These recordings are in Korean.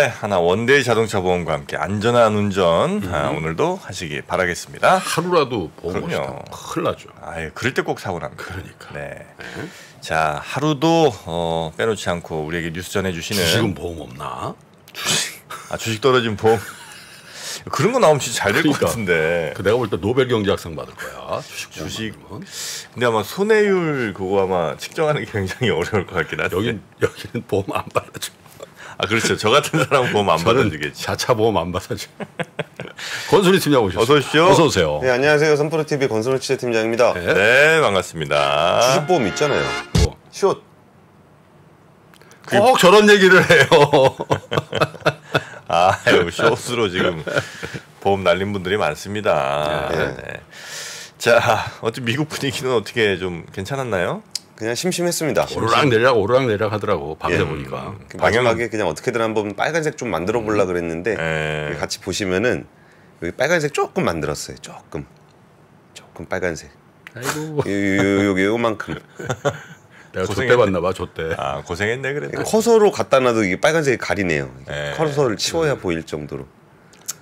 하나 원데이 자동차 보험과 함께 안전한 운전 오늘도 하시기 바라겠습니다. 하루라도 보험 없이 타면 큰일 나죠. 아유, 그럴 때 꼭 사고 납니다. 그러니까. 네. 자, 하루도 빼놓지 않고 우리에게 뉴스 전해주시는 주식은 보험 없나? 주식 떨어진 보험. 그런 거 나오면 진짜 잘 될 것 같은데. 내가 볼 때 노벨 경제학상 받을 거야. 주식. 근데 아마 손해율 그거 아마 측정하는 게 굉장히 어려울 것 같긴 하죠. 여기는 보험 안 받아줘. 그렇죠. 저 같은 사람은 보험 안 받아주겠지. 자차 보험 안 받아줘. 권순희 팀장 오셨어요. 어서 오십시오. 어서 오세요. 네, 안녕하세요. 선프로TV 권순희 취재팀장입니다. 네, 반갑습니다. 주식보험 있잖아요. 뭐? 숏. 꼭 저런 얘기를 해요. 숏으로 지금 보험 날린 분들이 많습니다. 네. 자, 어떻게 미국 분위기는 어떻게 좀 괜찮았나요? 그냥 심심했습니다. 오르락내리락 하더라고. 밤새 보니까. 마지막에 그냥 어떻게든 한번 빨간색 좀 만들어 보려 그랬는데 같이 보시면은 여기 빨간색 조금 만들었어요. 조금 빨간색. 아이고. 요만큼. 내가 좆대 봤나 봐. 좆대. 고생했네 그래도. 커서로 갖다 놔도 이게 빨간색이 가리네요. 커서를 치워야 보일 정도로.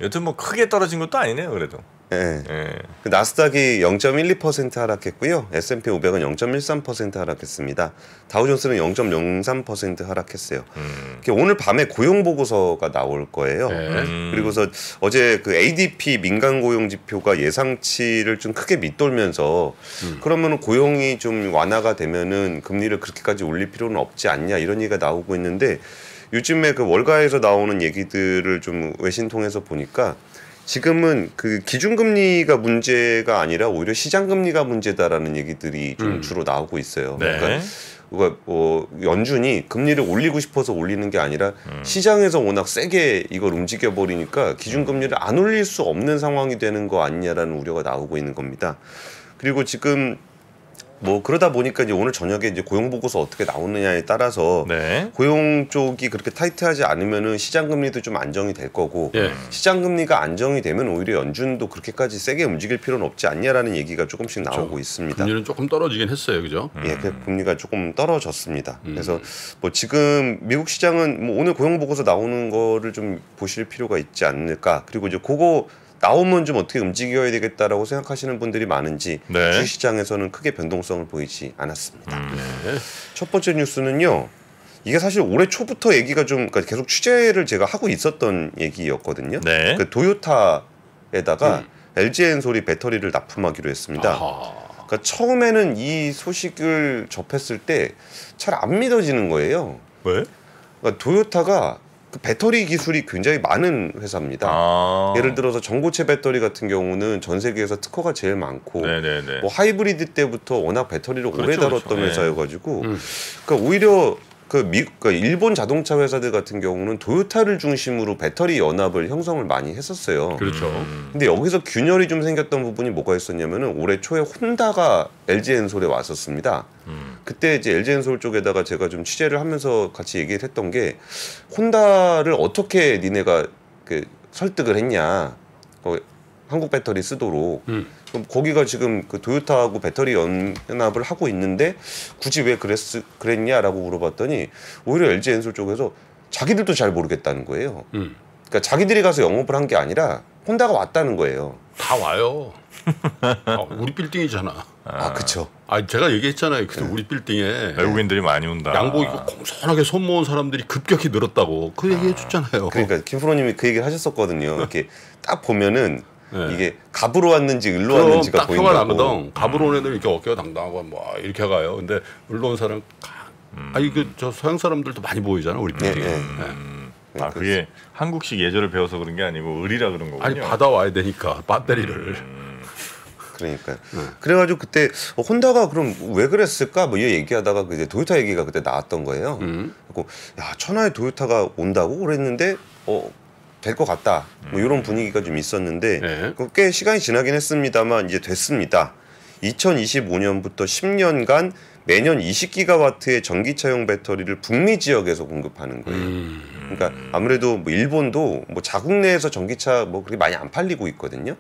여튼 뭐 크게 떨어진 것도 아니네요 그래도. 그 나스닥이 0.12% 하락했고요. S&P 500은 0.13% 하락했습니다. 다우존스는 0.03% 하락했어요. 오늘 밤에 고용 보고서가 나올 거예요. 그리고서 어제 그 ADP 민간 고용 지표가 예상치를 좀 크게 밑돌면서 그러면은 고용이 좀 완화가 되면은 금리를 그렇게까지 올릴 필요는 없지 않냐 이런 얘기가 나오고 있는데 요즘에 그 월가에서 나오는 얘기들을 좀 외신 통해서 보니까 지금은 그 기준금리가 문제가 아니라 오히려 시장금리가 문제다라는 얘기들이 좀 주로 나오고 있어요. 네. 그러니까 연준이 금리를 올리고 싶어서 올리는 게 아니라 시장에서 워낙 세게 이걸 움직여 버리니까 기준금리를 안 올릴 수 없는 상황이 되는 거 아니냐라는 우려가 나오고 있는 겁니다. 그리고 지금 뭐 그러다 보니까 이제 오늘 저녁에 이제 고용 보고서 어떻게 나오느냐에 따라서 고용 쪽이 그렇게 타이트하지 않으면은 시장 금리도 좀 안정이 될 거고 시장 금리가 안정이 되면 오히려 연준도 그렇게까지 세게 움직일 필요는 없지 않냐라는 얘기가 조금씩 나오고 있습니다. 금리는 조금 떨어지긴 했어요, 그죠? 그 금리가 조금 떨어졌습니다. 그래서 뭐 지금 미국 시장은 뭐 오늘 고용 보고서 나오는 거를 좀 보실 필요가 있지 않을까. 그리고 이제 그거 나오면 좀 어떻게 움직여야 되겠다라고 생각하시는 분들이 많은지 주식시장에서는 크게 변동성을 보이지 않았습니다. 첫 번째 뉴스는요. 이게 사실 올해 초부터 얘기가 좀 그러니까 계속 취재를 제가 하고 있었던 얘기였거든요. 그 도요타에다가 LG엔솔이 배터리를 납품하기로 했습니다. 그러니까 처음에는 이 소식을 접했을 때 잘 안 믿어지는 거예요. 왜? 그러니까 도요타가 그 배터리 기술이 굉장히 많은 회사입니다. 예를 들어서 전고체 배터리 같은 경우는 전 세계에서 특허가 제일 많고 뭐 하이브리드 때부터 워낙 배터리를 오래 다뤘던 회사여가지고 그러니까 오히려 그러니까 일본 자동차 회사들 같은 경우는 도요타를 중심으로 배터리 연합을 형성을 많이 했었어요. 그렇죠. 근데 여기서 균열이 좀 생겼던 부분이 뭐가 있었냐면은 올해 초에 혼다가 LG엔솔에 왔었습니다. 그때 이제 LG엔솔 쪽에다가 제가 좀 취재를 하면서 같이 얘기를 했던 게 혼다를 어떻게 니네가 그 설득을 했냐. 한국 배터리 쓰도록. 그럼 거기가 지금 그 도요타하고 배터리 연합을 하고 있는데 굳이 왜 그랬냐라고 물어봤더니 오히려 LG엔솔 쪽에서 자기들도 잘 모르겠다는 거예요. 그러니까 자기들이 가서 영업을 한 게 아니라 혼다가 왔다는 거예요. 다 와요. 우리 빌딩이잖아. 그쵸. 제가 얘기했잖아요. 그때 우리 빌딩에 외국인들이 많이 온다. 양복 입고 공손하게 손 모은 사람들이 급격히 늘었다고 그 얘기 해줬잖아요. 그러니까 김프로님이 그 얘기를 하셨었거든요. 이렇게 딱 보면은 이게 갑으로 왔는지 을로 왔는지가 보인다고. 딱 표가 나거든. 갑으로 온 애들 이렇게 어깨가 당당하고 뭐 이렇게 가요. 근데 을로 온 사람 저 서양 사람들도 많이 보이잖아 우리 빌딩에. 그게 한국식 예절을 배워서 그런 게 아니고 을이라 그런 거군요. 아니 받아와야 되니까 배터리를. 그러니까요. 그래가지고 그때 혼다가 그럼 왜 그랬을까 뭐 이 얘기하다가 이제 도요타 얘기가 그때 나왔던 거예요. 그리고 야 천하에 도요타가 온다고 그랬는데 될 것 같다. 뭐 이런 분위기가 좀 있었는데 꽤 시간이 지나긴 했습니다만 이제 됐습니다. 2025년부터 10년간 매년 20기가와트의 전기차용 배터리를 북미 지역에서 공급하는 거예요. 그러니까 아무래도 뭐 일본도 뭐 자국 내에서 전기차 뭐 그렇게 많이 안 팔리고 있거든요.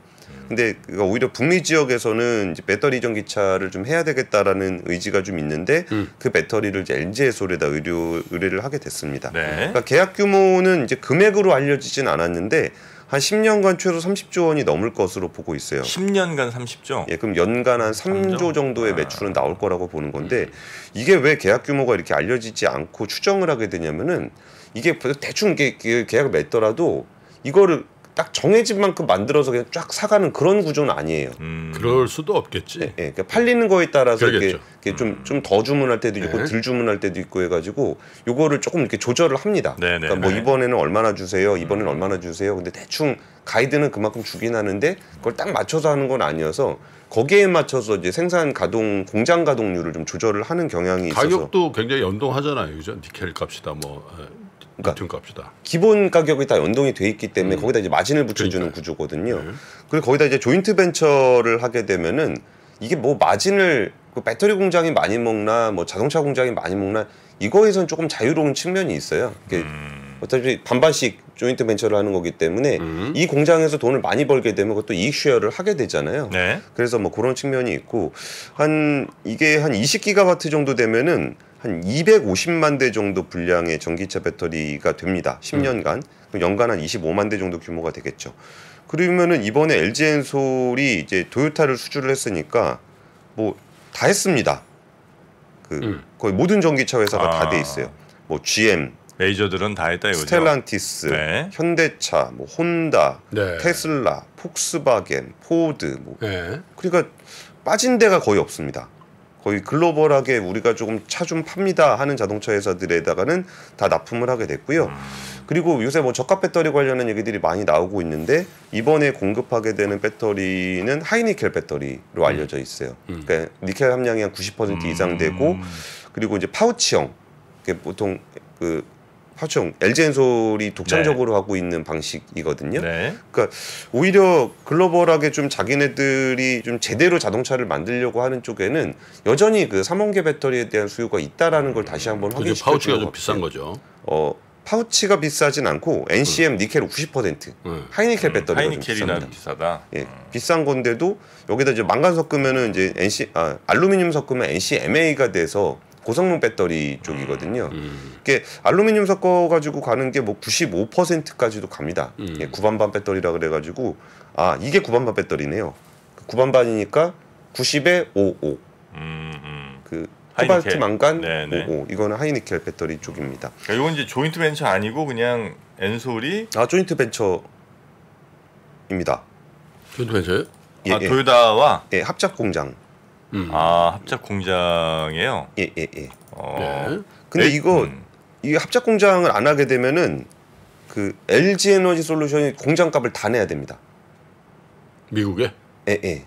근데 오히려 북미 지역에서는 이제 배터리 전기차를 좀 해야 되겠다라는 의지가 좀 있는데 그 배터리를 이제 LG에솔에다 의뢰를 하게 됐습니다. 네. 그러니까 계약 규모는 이제 금액으로 알려지진 않았는데 한 10년간 최소 30조 원이 넘을 것으로 보고 있어요. 10년간 30조? 예, 그럼 연간 한 3조 정도의 매출은 나올 거라고 보는 건데 이게 왜 계약 규모가 이렇게 알려지지 않고 추정을 하게 되냐면은 이게 대충 계약을 맺더라도 이거를 딱 정해진 만큼 만들어서 그냥 쫙 사가는 그런 구조는 아니에요. 그럴 수도 없겠지. 예, 그러니까 팔리는 거에 따라서 이게 그러겠죠. 좀 더 주문할 때도 있고 네. 덜 주문할 때도 있고 해가지고 요거를 조금 이렇게 조절을 합니다. 네, 네, 그러니까 뭐 네. 이번에는 얼마나 주세요, 이번에는 얼마나 주세요. 근데 대충 가이드는 그만큼 주긴 하는데 그걸 딱 맞춰서 하는 건 아니어서 거기에 맞춰서 이제 생산 가동 공장 가동률을 좀 조절을 하는 경향이 있어서 가격도 굉장히 연동하잖아요, 그죠? 니켈 값이다, 뭐 리튬 값이다. 기본 가격이 다 연동이 돼 있기 때문에 거기다 이제 마진을 붙여주는 구조거든요. 그리고 거기다 이제 조인트 벤처를 하게 되면은 이게 뭐 마진을 그 배터리 공장이 많이 먹나 뭐 자동차 공장이 많이 먹나 이거에선 조금 자유로운 측면이 있어요. 이게 어차피 반반씩 조인트 벤처를 하는 거기 때문에 이 공장에서 돈을 많이 벌게 되면 그것도 이익 쉐어를 하게 되잖아요. 네. 그래서 뭐 그런 측면이 있고 이게 한 20기가와트 정도 되면은 한 250만 대 정도 분량의 전기차 배터리가 됩니다. 10년간. 그럼 연간 한 25만 대 정도 규모가 되겠죠. 그러면은 이번에 LG엔솔이 이제 토요타를 수주를 했으니까 뭐 다 했습니다. 거의 모든 전기차 회사가 다 돼 있어요. 뭐 GM, 메이저들은 다 했다 이거죠. 스텔란티스, 네. 현대차, 뭐 혼다, 네. 테슬라, 폭스바겐, 포드 뭐 네. 그러니까 빠진 데가 거의 없습니다. 거의 글로벌하게 우리가 조금 차 좀 팝니다 하는 자동차 회사들에다가는 다 납품을 하게 됐고요. 그리고 요새 뭐 저가 배터리 관련한 얘기들이 많이 나오고 있는데 이번에 공급하게 되는 배터리는 하이니켈 배터리로 알려져 있어요. 그러니까 니켈 함량이 한 90% 이상 되고 그리고 이제 파우치형, 보통 그 파우치형 LG엔솔이 독창적으로 하고 있는 방식이거든요. 네. 그러니까 오히려 글로벌하게 좀 자기네들이 좀 제대로 자동차를 만들려고 하는 쪽에는 여전히 그 3원계 배터리에 대한 수요가 있다라는 걸 다시 한번 그게 확인시켜 파우치가 주는 좀 것 비싼 같아요. 거죠. 파우치가 비싸진 않고 NCM 니켈 90% 하이니켈 배터리가 좀 하이니켈이나 비쌉니다. 비싸다. 예, 비싼 건데도 여기다 이제 망간 섞으면은 이제 알루미늄 섞으면 NCMA가 돼서 고성능 배터리 쪽이거든요. 이게 알루미늄 섞어가지고 가는 게 뭐 95%까지도 갑니다. 예, 9반반 배터리라 그래가지고 이게 9반반 배터리네요. 9반반이니까 90에 55. 그 코발트 하이니켈. 망간 네네. 55. 이거는 하이니켈 배터리 쪽입니다. 그러니까 이건 이제 조인트 벤처 아니고 그냥 엔솔이 조인트 벤처입니다. 조인트 벤처요? 예, 토요타와 예, 합작 공장. 합작 공장이에요. 예. 네. 근데 이 합작 공장을 안 하게 되면은 그 LG 에너지 솔루션이 공장값을 다 내야 됩니다. 미국에? 예.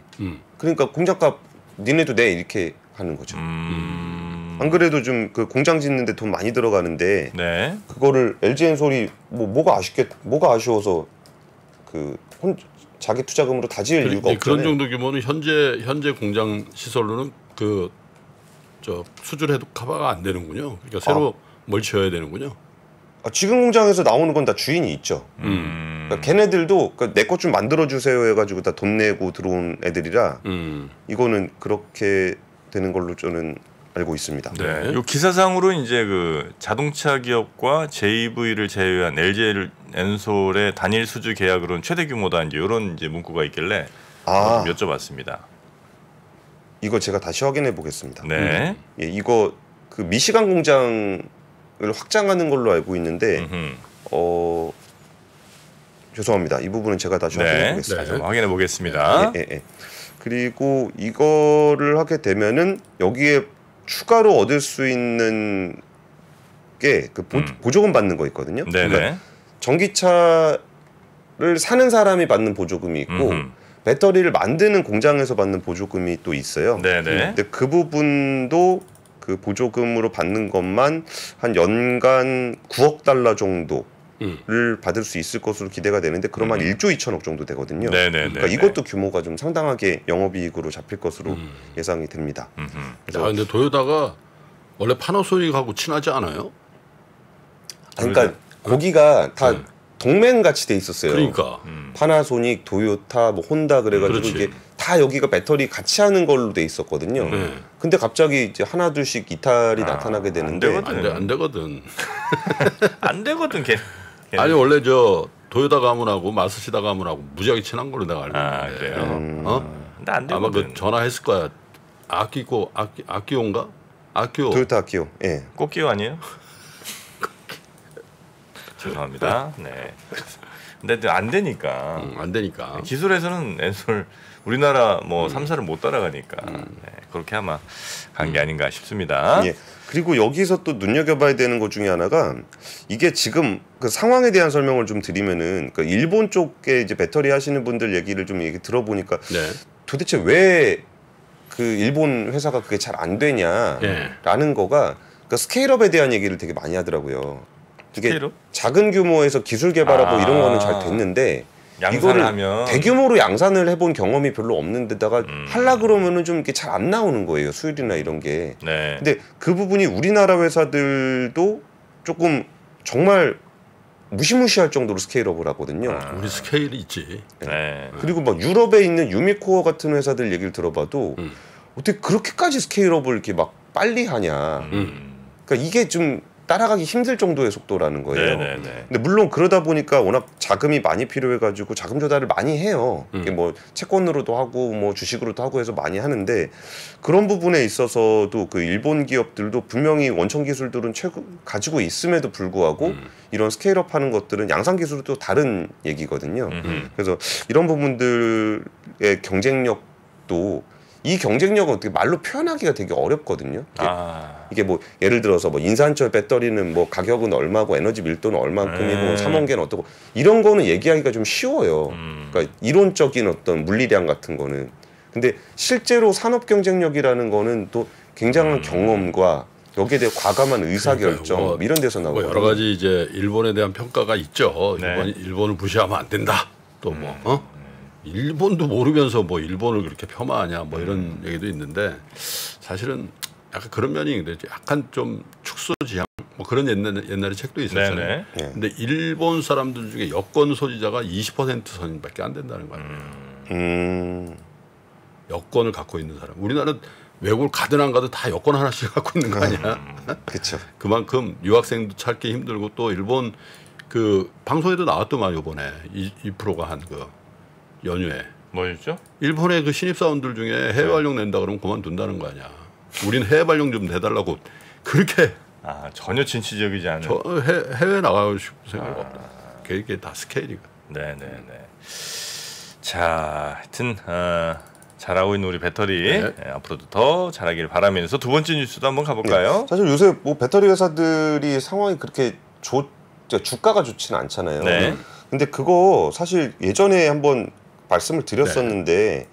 그러니까 공장값 니네도 내 이렇게 하는 거죠. 안 그래도 좀 그 공장 짓는데 돈 많이 들어가는데 네. 그거를 LG 엔솔이 뭐가 아쉬워서 자기 투자금으로 다 지을 이유가 없잖아요. 그런 정도 규모는 현재 공장 시설로는 수주를 해도 커버가 안 되는군요. 그러니까 새로 뭘 지어야 되는군요. 지금 공장에서 나오는 건 다 주인이 있죠. 그러니까 걔네들도 내 것 좀 만들어 주세요 해가지고 다 돈 내고 들어온 애들이라 이거는 그렇게 되는 걸로 저는 알고 있습니다. 네. 요 기사상으로 이제 그 자동차 기업과 JV를 제외한 LG 엔솔의 단일 수주 계약으로는 최대 규모다 이제 이런 이제 문구가 있길래 좀 여쭤봤습니다. 이거 제가 다시 확인해 보겠습니다. 네. 예, 이거 그 미시간 공장을 확장하는 걸로 알고 있는데 죄송합니다. 이 부분은 제가 다시 확인해 보겠습니다. 네. 확인해 보겠습니다. 예. 그리고 이거를 하게 되면은 여기에 추가로 얻을 수 있는 게 그 보조금 받는 거 있거든요. 네네. 그러니까 전기차를 사는 사람이 받는 보조금이 있고 배터리를 만드는 공장에서 받는 보조금이 또 있어요. 네네. 근데 그 부분도 그 보조금으로 받는 것만 한 연간 9억 달러 정도를 받을 수 있을 것으로 기대가 되는데 그러면 1조 2천억 정도 되거든요. 네네. 그러니까 이것도 규모가 좀 상당하게 영업이익으로 잡힐 것으로 예상이 됩니다. 근데 토요타가 원래 파나소닉하고 친하지 않아요? 그러니까 거기가 다 동맹 같이 돼 있었어요. 그러니까 파나소닉, 도요타, 뭐 혼다 그래가지고 그렇지. 이게 다 여기가 배터리 같이 하는 걸로 돼 있었거든요. 근데 갑자기 이제 하나 둘씩 이탈이 나타나게 되는데 안 되거든. 안 되거든 걔. 아니 원래 저 도요타 가문하고 마쓰시다 가문하고 무지하게 친한 걸로 내가 알고 있는데. 그래요? 근데 안 아마 되거든. 그 전화했을 거야. 아키오인가? 아키오. 도요타 아키오. 예. 꽃기호 아니에요? 죄송합니다. 네. 근데 안 되니까. 안 되니까. 기술에서는 엔솔 우리나라 뭐 3사를 못 따라가니까 네, 그렇게 아마 간 게 아닌가 싶습니다. 예. 그리고 여기서 또 눈여겨봐야 되는 것 중에 하나가 이게 지금 그 상황에 대한 설명을 좀 드리면은 그 일본 쪽에 이제 배터리 하시는 분들 얘기를 좀 얘기 들어보니까 네. 도대체 왜 그 일본 회사가 그게 잘 안 되냐라는 거가 그 스케일업에 대한 얘기를 되게 많이 하더라고요. 이게 스케일업? 작은 규모에서 기술 개발하고 이런 거는 잘 됐는데 양산을 이거를 하면 대규모로 양산을 해본 경험이 별로 없는 데다가 하려 그러면은 좀 이렇게 잘 안 나오는 거예요. 수율이나 이런 게. 네. 근데 그 부분이 우리나라 회사들도 조금 정말 무시무시할 정도로 스케일업을 하거든요. 우리 스케일이 있지. 네. 그리고 막 유럽에 있는 유미코어 같은 회사들 얘기를 들어봐도 어떻게 그렇게까지 스케일업을 이렇게 막 빨리 하냐. 그러니까 이게 좀 따라가기 힘들 정도의 속도라는 거예요. 네네네. 근데 물론 그러다 보니까 워낙 자금이 많이 필요해가지고 자금 조달을 많이 해요. 이게 뭐 채권으로도 하고 뭐 주식으로도 하고 해서 많이 하는데 그런 부분에 있어서도 그 일본 기업들도 분명히 원천 기술들은 가지고 있음에도 불구하고 이런 스케일업하는 것들은 양산 기술은 또 다른 얘기거든요. 그래서 이런 부분들의 경쟁력도 이 경쟁력은 어떻게 말로 표현하기가 되게 어렵거든요. 이게 뭐 예를 들어서 뭐 인산철 배터리는 뭐 가격은 얼마고 에너지 밀도는 얼만큼이고 삼원계는 어떻고 이런 거는 얘기하기가 좀 쉬워요. 그러니까 이론적인 어떤 물리량 같은 거는. 근데 실제로 산업 경쟁력이라는 거는 또 굉장한 경험과 여기에 대해 과감한 의사결정 뭐 이런 데서 나오고 여러 가지 이제 일본에 대한 평가가 있죠. 네. 일본을 무시하면 안 된다. 또 뭐 일본도 모르면서 뭐 일본을 그렇게 폄하하냐 뭐 이런 얘기도 있는데 사실은 약간 그런 면이 있는데 약간 좀 축소지향 뭐 그런 옛날에 책도 있었잖아요. 네네. 근데 일본 사람들 중에 여권 소지자가 20% 선밖에 안 된다는 거예요. 여권을 갖고 있는 사람. 우리나라는 외국을 가든 안 가든 다 여권 하나씩 갖고 있는 거 아니야? 그렇죠. 그만큼 유학생도 찾기 힘들고 또 일본 그 방송에도 나왔더만 요번에 2%가 한 그 연휴에 뭐였죠? 일본의 그 신입사원들 중에 해외 발령 낸다 그러면 그만둔다는 거 아니야. 우린 해외 발령 좀 내달라고 그렇게 전혀 진취적이지 않은. 저 해외 나가고 싶은 생각 없다. 그게 다 스케일이가. 네네네. 자, 하여튼 잘하고 있는 우리 배터리 앞으로도 더 잘하길 바라면서 두 번째 뉴스도 한번 가볼까요? 사실 요새 뭐 배터리 회사들이 상황이 그렇게 주가가 좋지는 않잖아요. 네. 근데 그거 사실 예전에 한번 말씀을 드렸었는데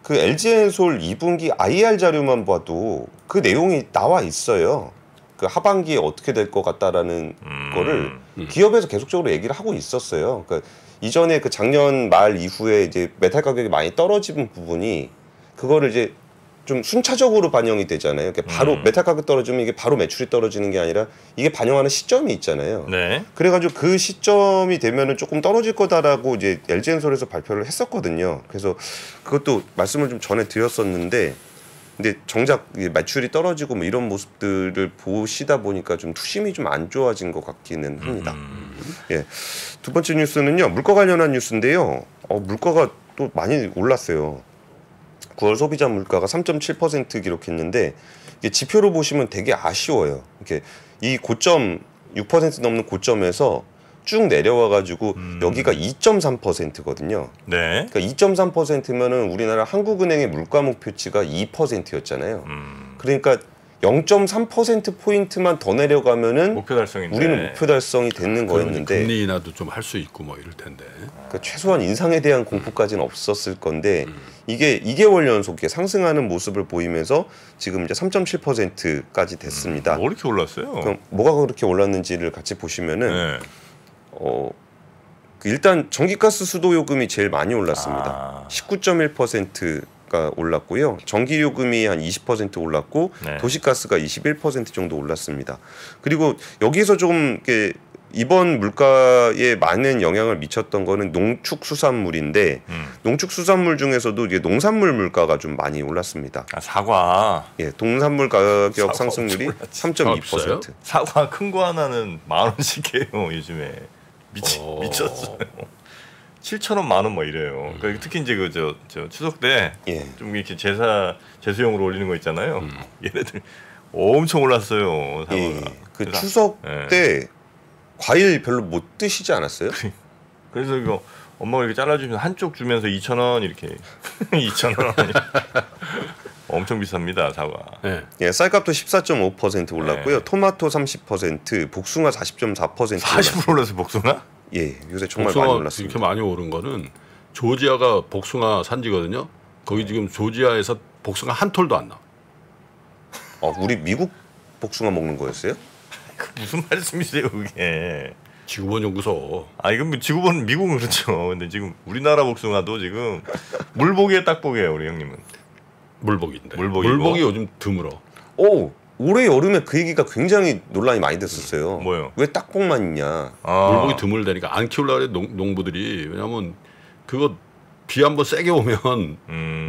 그 LG엔솔 2분기 IR 자료만 봐도 그 내용이 나와 있어요. 그 하반기에 어떻게 될 것 같다라는 거를 기업에서 계속적으로 얘기를 하고 있었어요. 그러니까 이전에 그 작년 말 이후에 이제 메탈 가격이 많이 떨어진 부분이 그거를 이제 좀 순차적으로 반영이 되잖아요. 그러니까 바로 메탈 가격 떨어지면 이게 바로 매출이 떨어지는 게 아니라 이게 반영하는 시점이 있잖아요. 네. 그래가지고 그 시점이 되면은 조금 떨어질 거다라고 이제 LG엔솔에서 발표를 했었거든요. 그래서 그것도 말씀을 좀 전해 드렸었는데, 근데 정작 매출이 떨어지고 뭐 이런 모습들을 보시다 보니까 좀 투심이 좀 안 좋아진 것 같기는 합니다. 예. 두 번째 뉴스는요, 물가 관련한 뉴스인데요. 물가가 또 많이 올랐어요. 9월 소비자 물가가 3.7% 기록했는데 이게 지표로 보시면 되게 아쉬워요. 이렇게 이 고점 6% 넘는 고점에서 쭉 내려와 가지고 여기가 2.3%거든요. 네. 그러니까 2.3%면은 우리나라 한국은행의 물가 목표치가 2%였잖아요. 그러니까 0.3% 포인트만 더 내려가면은 목표 달성인데. 우리는 목표 달성이 되는 거였는데 금리 인하도 좀 할 수 있고 뭐 이럴 텐데. 그러니까 최소한 인상에 대한 공포까지는 없었을 건데 이게 2개월 연속 상승하는 모습을 보이면서 지금 이제 3.7%까지 됐습니다. 뭐 이렇게 올랐어요? 그럼 뭐가 그렇게 올랐는지를 같이 보시면은 네. 일단 전기가스 수도 요금이 제일 많이 올랐습니다. 19.1%가 올랐고요. 전기 요금이 한 20% 올랐고 네. 도시가스가 21% 정도 올랐습니다. 그리고 여기서 좀 이렇게 이번 물가에 많은 영향을 미쳤던 거는 농축수산물인데 농축수산물 중에서도 이게 농산물 물가가 좀 많이 올랐습니다. 아, 사과. 예, 농산물 가격 사과 상승률이 엄청 올랐지. 3.2%. 사과 큰 거 하나는 10,000원씩해요 요즘에. 미쳤어요. 7,000원 10,000원 뭐 이래요. 그러니까 특히 이제 그 저 추석 때 좀 예. 이렇게 제수용으로 올리는 거 있잖아요. 얘네들 엄청 올랐어요. 사과가. 예. 그 그래서- 추석 예. 때 과일 별로 못 드시지 않았어요? 그래서 이거 엄마가 이렇게 잘라주면 한쪽 주면서 2,000원 이렇게 2,000원 엄청 비쌉니다 사과. 네. 예, 쌀값도 14.5% 올랐고요. 네. 토마토 30%, 복숭아 40.4% 40% 올라서 복숭아? 예, 요새 정말 복숭아 많이 올랐습니다. 이렇게 많이 오른 거는 조지아가 복숭아 산지거든요. 거기 지금 조지아에서 복숭아 한 톨도 안 나. 우리 미국 복숭아 먹는 거였어요? 그 무슨 말씀이세요 그게? 지구본 연구소. 아 이건 지구본 미국은 그렇죠. 근데 지금 우리나라 복숭아도 지금 물복이에 딱복이에요 우리 형님은. 물복인데. 물복이고. 물복이 요즘 드물어. 올해 여름에 그 얘기가 굉장히 논란이 많이 됐었어요. 뭐요? 왜 딱복만 있냐? 물복이 드물다니까 안 키우려고 그래 농부들이. 왜냐면 그거 비 한번 세게 오면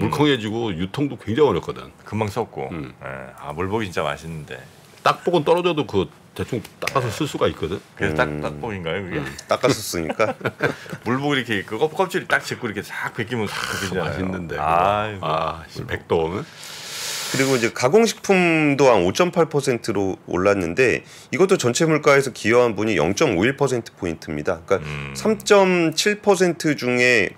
물컹해지고 유통도 굉장히 어렵거든. 금방 썩고. 예. 아 물복이 진짜 맛있는데. 딱복은 떨어져도 그 대충 닦아서 쓸 수가 있거든. 그래서 딱복인가요 그게? 닦아서 쓰니까. 물복 이렇게 그 껍질이 딱 짚고 이렇게 싹 벗기면 싹 벗기잖아요. 맛있는데. 아, 백도는. 그리고 이제 가공식품도 한 5.8%로 올랐는데 이것도 전체 물가에서 기여한 분이 0.51% 포인트입니다. 그러니까 3.7% 중에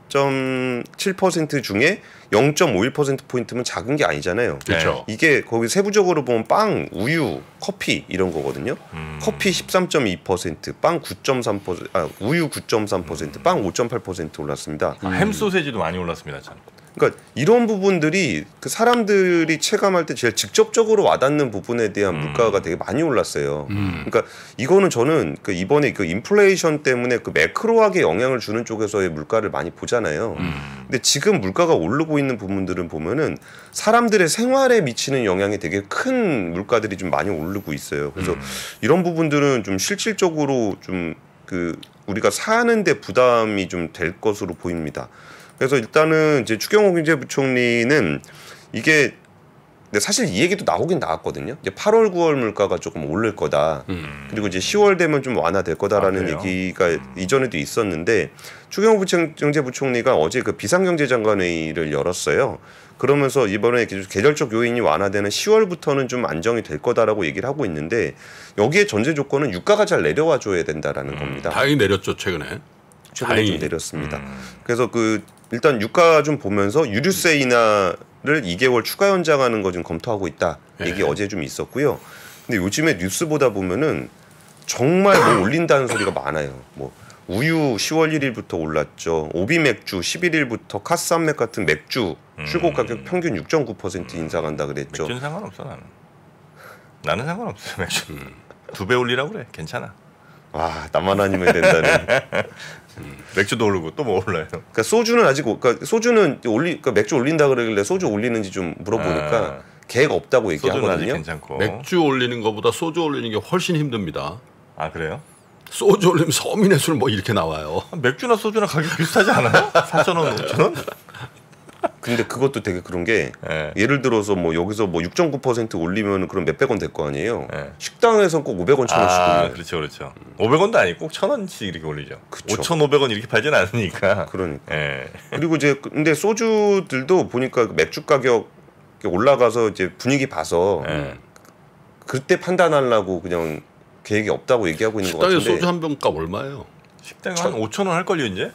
3.7% 중에 0.51% 포인트면 작은 게 아니잖아요. 그렇죠. 이게 거기 세부적으로 보면 빵, 우유, 커피 이런 거거든요. 커피 13.2%, 빵 9.3%, 우유 9.3%, 빵 5.8% 올랐습니다. 햄 소세지도 많이 올랐습니다 참. 그러니까 이런 부분들이 그 사람들이 체감할 때 제일 직접적으로 와닿는 부분에 대한 물가가 되게 많이 올랐어요. 그러니까 이거는 저는 그 이번에 그 인플레이션 때문에 그 매크로하게 영향을 주는 쪽에서의 물가를 많이 보잖아요. 근데 지금 물가가 오르고 있는 부분들은 보면은 사람들의 생활에 미치는 영향이 되게 큰 물가들이 좀 많이 오르고 있어요. 그래서 이런 부분들은 좀 실질적으로 좀 그 우리가 사는데 부담이 좀 될 것으로 보입니다. 그래서 일단은 이제 추경호 경제부총리는 이게 근데 사실 이 얘기도 나오긴 나왔거든요. 이제 8월, 9월 물가가 조금 오를 거다. 그리고 이제 10월 되면 좀 완화될 거다라는 얘기가 이전에도 있었는데 추경호 경제부총리가 어제 그 비상경제장관회의를 열었어요. 그러면서 이번에 계절적 요인이 완화되는 10월부터는 좀 안정이 될 거다라고 얘기를 하고 있는데 여기에 전제 조건은 유가가 잘 내려와 줘야 된다라는 겁니다. 다행히 내렸죠 최근에. 최근에 좀 내렸습니다. 그래서 그 일단 유가 좀 보면서 유류세 인하를 2개월 추가 연장하는 거 좀 검토하고 있다. 얘기 어제 좀 있었고요. 근데 요즘에 뉴스 보다 보면은 정말 뭐 올린다는 소리가 많아요. 뭐 우유 10월 1일부터 올랐죠. 오비 맥주 11일부터 카스함맥 같은 맥주 출고 가격 평균 6.9% 인상한다 그랬죠. 맥주는 상관없어 나는. 나는 상관없어 맥주. 2배 올리라고 그래 괜찮아. 와 나만 아니면 된다는. 맥주도 오르고 또 뭐 올라요. 그러니까 소주는 아직 그러니까 소주는 그러니까 맥주 올린다 그러길래 소주 올리는지 좀 물어보니까 계획 없다고 소주는 아직 얘기하거든요. 괜찮고. 맥주 올리는 것보다 소주 올리는 게 훨씬 힘듭니다. 아 그래요? 소주 올리면 서민의 술 뭐 이렇게 나와요. 맥주나 소주나 가격 비슷하지 않아요? 4,000원, 5,000원? 근데 그것도 되게 그런 게 예. 예를 들어서 뭐 여기서 뭐 6.9% 올리면 그럼 몇백 원 될 거 아니에요. 예. 식당에서 꼭 500원, 1,000원씩 올려요. 그렇죠, 그렇죠. 500원도 아니고 꼭 1,000원씩 이렇게 올리죠. 그쵸. 5,500원 이렇게 팔지는 않으니까. 그러니까. 예. 그리고 이제 근데 소주들도 보니까 맥주 가격 올라가서 이제 분위기 봐서 예. 그때 판단하려고 그냥 계획이 없다고 얘기하고 있는 것 식당에 같은데. 소주 한 병 값 얼마예요? 식당에 한 5,000원 할 걸요 이제?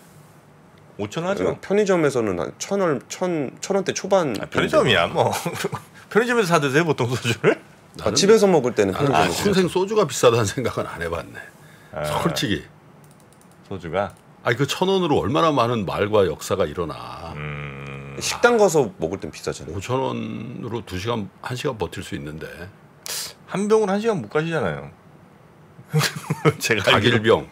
5,000원 하죠. 편의점에서는 한 1,000원대 초반. 편의점이야 뭐. 편의점에서 사 드세요 보통 소주를? 집에서 먹을 때는 편의점에서. 평생 소주가 비싸다는 생각은 안 해봤네. 솔직히. 소주가. 아니 그 1,000원으로 얼마나 많은 말과 역사가 일어나. 식당 가서 먹을 땐 비싸잖아요. 5,000원으로 2시간, 1시간 버틸 수 있는데. 한 병을 1시간 못 가시잖아요. 제가 가길병.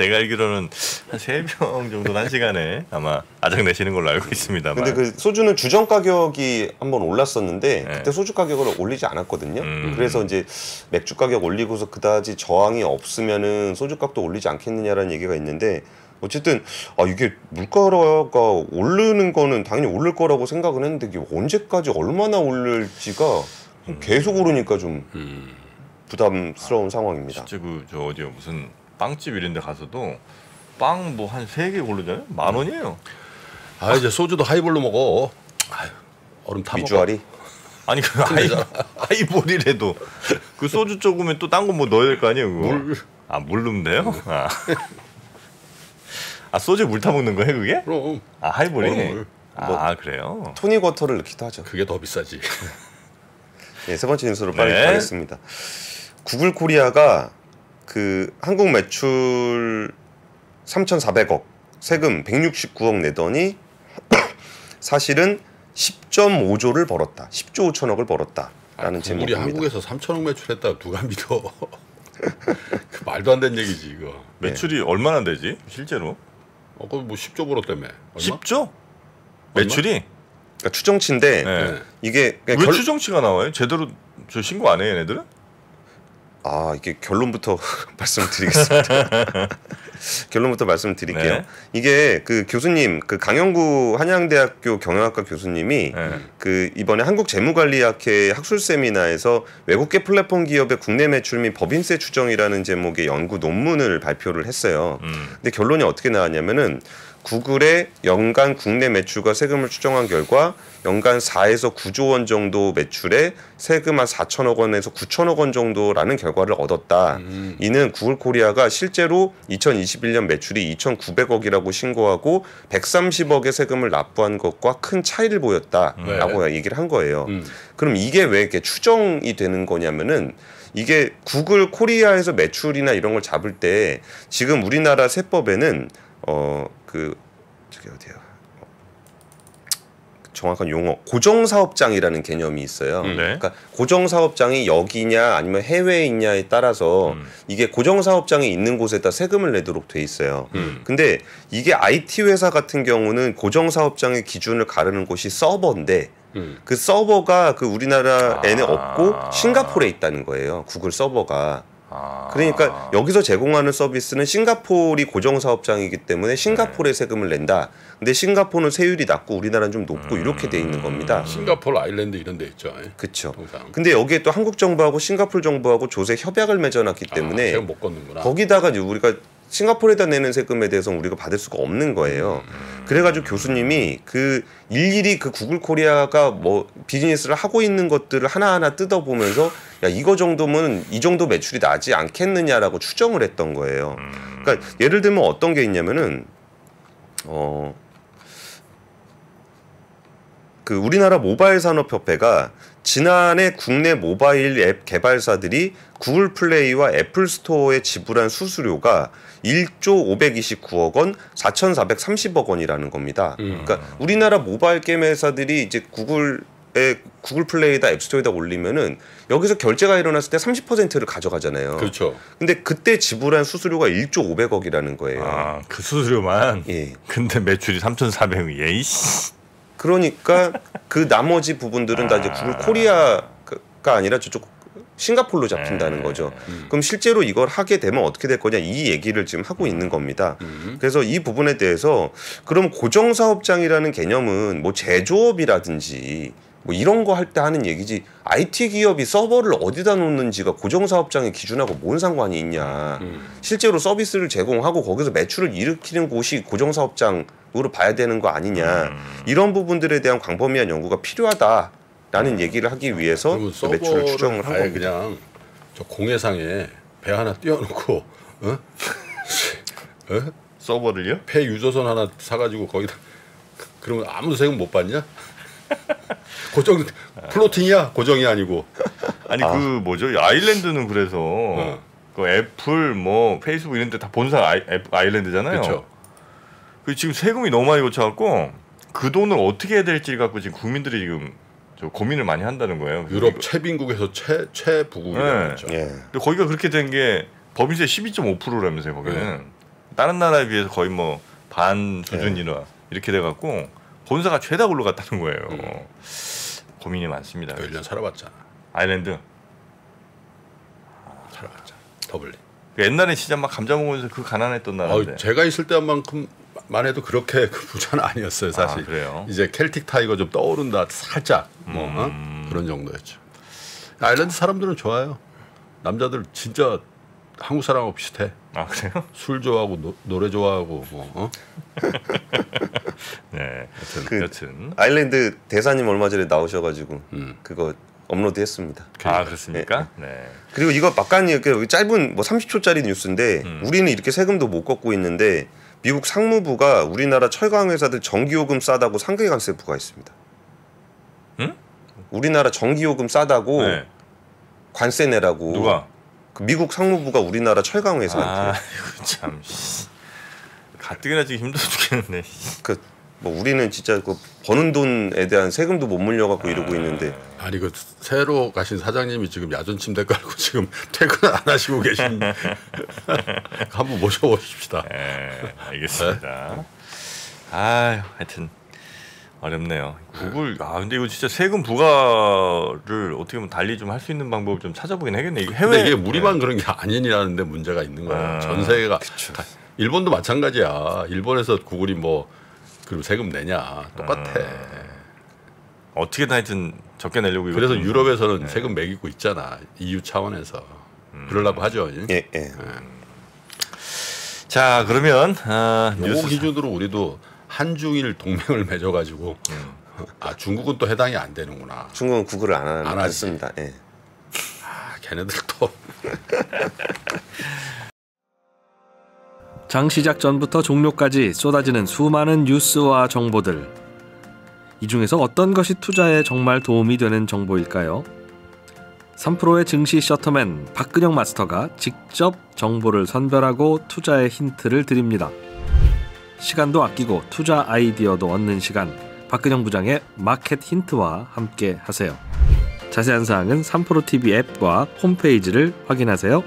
제가 알기로는 한 3병 정도 한 시간에 아마 아작 내시는 걸로 알고 있습니다. 근데 그 소주는 주정 가격이 한번 올랐었는데 네. 그때 소주 가격을 올리지 않았거든요. 그래서 이제 맥주 가격 올리고서 그다지 저항이 없으면은 소주 값도 올리지 않겠느냐라는 얘기가 있는데 어쨌든 이게 물가가 오르는 거는 당연히 오를 거라고 생각은 했는데 이게 언제까지 얼마나 오를지가 계속 오르니까 좀 부담스러운 상황입니다. 진짜 저 어디요 무슨 빵집 이런 데 가서도 빵 뭐 한 3개 고르잖아요. 10,000원이에요. 아 이제 소주도 하이볼로 먹어. 아유, 얼음 타 먹어. 미주알이 아니 그 하이볼이라도 그 소주 조금면 또 딴 거 뭐 넣어야 될 거 아니에요 그거. 물 넣으면 돼요? 소주에 물 타 먹는 거예요 그게? 그럼 하이볼이? 얼음물. 그래요? 토닉워터를 넣기도 하죠. 그게 더 비싸지. 네, 세 번째 뉴스로 빨리 네. 가겠습니다. 구글 코리아가 그 한국 매출 3,400억, 세금 169억 내더니 사실은 10.5조를 벌었다. 10조 5천억을 벌었다라는 우리 제목입니다. 한국에서 3천억 매출했다 누가 믿어? 그 말도 안 되는 얘기지 이거. 매출이 얼마나 되지 실제로? 그뭐 10조 벌었다며. 얼마? 10조? 매출이? 그러니까 추정치인데 네. 이게 왜 그냥 추정치가 나와요? 제대로 저 신고 안 해요 얘네들은? 이게 결론부터 말씀드리겠습니다. 결론부터 말씀드릴게요. 네. 이게 그 교수님, 그 강영구 한양대학교 경영학과 교수님이 네. 그 이번에 한국재무관리학회 학술 세미나에서 외국계 플랫폼 기업의 국내 매출 및 법인세 추정이라는 제목의 연구 논문을 발표를 했어요. 근데 결론이 어떻게 나왔냐면은 구글의 연간 국내 매출과 세금을 추정한 결과 연간 4에서 9조 원 정도 매출에 세금 한 4천억 원에서 9천억 원 정도라는 결과를 얻었다. 이는 구글 코리아가 실제로 2021년 매출이 2,900억이라고 신고하고 130억의 세금을 납부한 것과 큰 차이를 보였다라고 얘기를 한 거예요. 그럼 이게 왜 이렇게 추정이 되는 거냐면은 이게 구글 코리아에서 매출이나 이런 걸 잡을 때 지금 우리나라 세법에는 저기 어디야? 정확한 용어 고정사업장이라는 개념이 있어요. 네. 그러니까 고정사업장이 여기냐 아니면 해외에 있냐에 따라서 이게 고정사업장이 있는 곳에다 세금을 내도록 돼 있어요. 근데 이게 IT 회사 같은 경우는 고정사업장의 기준을 가르는 곳이 서버인데 그 서버가 그 우리나라에는 없고 싱가포르에 있다는 거예요. 구글 서버가. 그러니까 여기서 제공하는 서비스는 싱가포르이 고정사업장이기 때문에 싱가포르에 세금을 낸다. 근데 싱가포르는 세율이 낮고 우리나라는 좀 높고 이렇게 돼 있는 겁니다. 싱가포르, 아일랜드 이런 데 있죠. 그렇죠. 통상. 근데 여기에 또 한국 정부하고 싱가포르 정부하고 조세 협약을 맺어놨기 때문에 세금 못 걷는구나. 거기다가 이제 우리가 싱가포르에다 내는 세금에 대해서 우리가 받을 수가 없는 거예요. 그래가지고 교수님이 그 일일이 그 구글 코리아가 뭐 비즈니스를 하고 있는 것들을 하나하나 뜯어보면서 야 이거 정도면 이 정도 매출이 나지 않겠느냐라고 추정을 했던 거예요. 그러니까 예를 들면 어떤 게 있냐면은 그 우리나라 모바일 산업협회가 지난해 국내 모바일 앱 개발사들이 구글 플레이와 애플 스토어에 지불한 수수료가 1조 529억 원, 4,430억 원이라는 겁니다. 그러니까 우리나라 모바일 게임 회사들이 이제 구글 플레이에다 앱스토어에다 올리면은 여기서 결제가 일어났을 때 30%를 가져가잖아요. 그렇죠. 근데 그때 지불한 수수료가 1조 500억이라는 거예요. 그 수수료만. 예. 근데 매출이 3,400억. 에이씨. 그러니까 그 나머지 부분들은 다 이제 구글 코리아가 아니라 저쪽 싱가포르로 잡힌다는 거죠. 그럼 실제로 이걸 하게 되면 어떻게 될 거냐 이 얘기를 지금 하고 있는 겁니다. 그래서 이 부분에 대해서 그럼 고정사업장이라는 개념은 뭐 제조업이라든지 뭐 이런 거 할 때 하는 얘기지 IT 기업이 서버를 어디다 놓는지가 고정사업장의 기준하고 뭔 상관이 있냐. 실제로 서비스를 제공하고 거기서 매출을 일으키는 곳이 고정사업장으로 봐야 되는 거 아니냐. 이런 부분들에 대한 광범위한 연구가 필요하다라는 얘기를 하기 위해서 매출을 추정을 한 겁니다. 그냥 저 공해상에 배 하나 띄워놓고 서버를요? 폐 유조선 하나 사가지고 거기다 그러면 아무도 세금 못 받냐? 고정 플로팅이야 고정이 아니고. 아니 그 뭐죠? 아일랜드는 그래서 그 애플 뭐 페이스북 이런 데 다 본사 아일랜드잖아요. 그렇죠. 그 지금 세금이 너무 많이 거쳐갖고 그 돈을 어떻게 해야 될지 갖고 지금 국민들이 지금 저 고민을 많이 한다는 거예요. 유럽 최빈국에서 최부국이라고 네. 했죠. 예. 근데 거기가 그렇게 된 게 법인세 12.5%라면서요. 거기는 다른 나라에 비해서 거의 뭐 반 수준이나 이렇게 돼갖고 본사가 죄다 올라갔다는 거예요. 고민이 많습니다. 1년 살아봤잖아. 아일랜드. 살아봤잖아. 더블리. 옛날에 진짜 막 감자 먹으면서 그 가난했던 나라인데. 제가 있을 때만큼만 해도 그렇게 그 부자는 아니었어요, 사실. 그래요? 이제 켈틱 타이거 좀 떠오른다, 살짝 그런 정도였죠. 아일랜드 사람들은 좋아요. 남자들 진짜 한국 사람하고 비슷해. 아 그래요? 술 좋아하고 노래 좋아하고 뭐. 네. 여튼 아일랜드 대사님 얼마 전에 나오셔가지고 그거 업로드했습니다. 아 그렇습니까? 네. 그리고 이거 막간이 이렇게 짧은 뭐 30초짜리 뉴스인데 우리는 이렇게 세금도 못 걷고 있는데 미국 상무부가 우리나라 철강 회사들 전기요금 싸다고 상계관세 부과했습니다. 응? 우리나라 전기요금 싸다고 네. 관세 내라고. 누가? 그 미국 상무부가 우리나라 철강 회사한테. 이거 참. 가뜩이나 지금 힘들어 죽겠는데. 뭐 우리는 진짜 그 버는 돈에 대한 세금도 못 물려갖고 이러고 있는데. 아니 그 새로 가신 사장님이 지금 야전 침대 깔고 지금 퇴근 안 하시고 계신 한번 모셔보십시다. 네, 알겠습니다. 아유, 하여튼 어렵네요. 구글 근데 이거 진짜 세금 부과를 어떻게 보면 달리 좀 할 수 있는 방법을 좀 찾아보긴 하겠네. 이게 근데 이게 우리만 그런 게 아니라는데 문제가 있는 거예요. 전 세계가 다, 일본도 마찬가지야. 일본에서 구글이 뭐 그리고 세금 내냐 똑같아. 어떻게든 하여튼 적게 내려고. 그래서 유럽에서는 세금 매기고 있잖아. EU 차원에서 그러려고 하죠. 예. 자 그러면 그 기준으로 우리도 한중일 동맹을 맺어가지고 중국은 또 해당이 안 되는구나. 중국은 구글을 안 하지. 했습니다. 예. 걔네들 또 장 시작 전부터 종료까지 쏟아지는 수많은 뉴스와 정보들. 이 중에서 어떤 것이 투자에 정말 도움이 되는 정보일까요? 3프로의 증시 셔터맨 박근영 마스터가 직접 정보를 선별하고 투자의 힌트를 드립니다. 시간도 아끼고 투자 아이디어도 얻는 시간, 박근영 부장의 마켓 힌트와 함께 하세요. 자세한 사항은 3프로 TV 앱과 홈페이지를 확인하세요.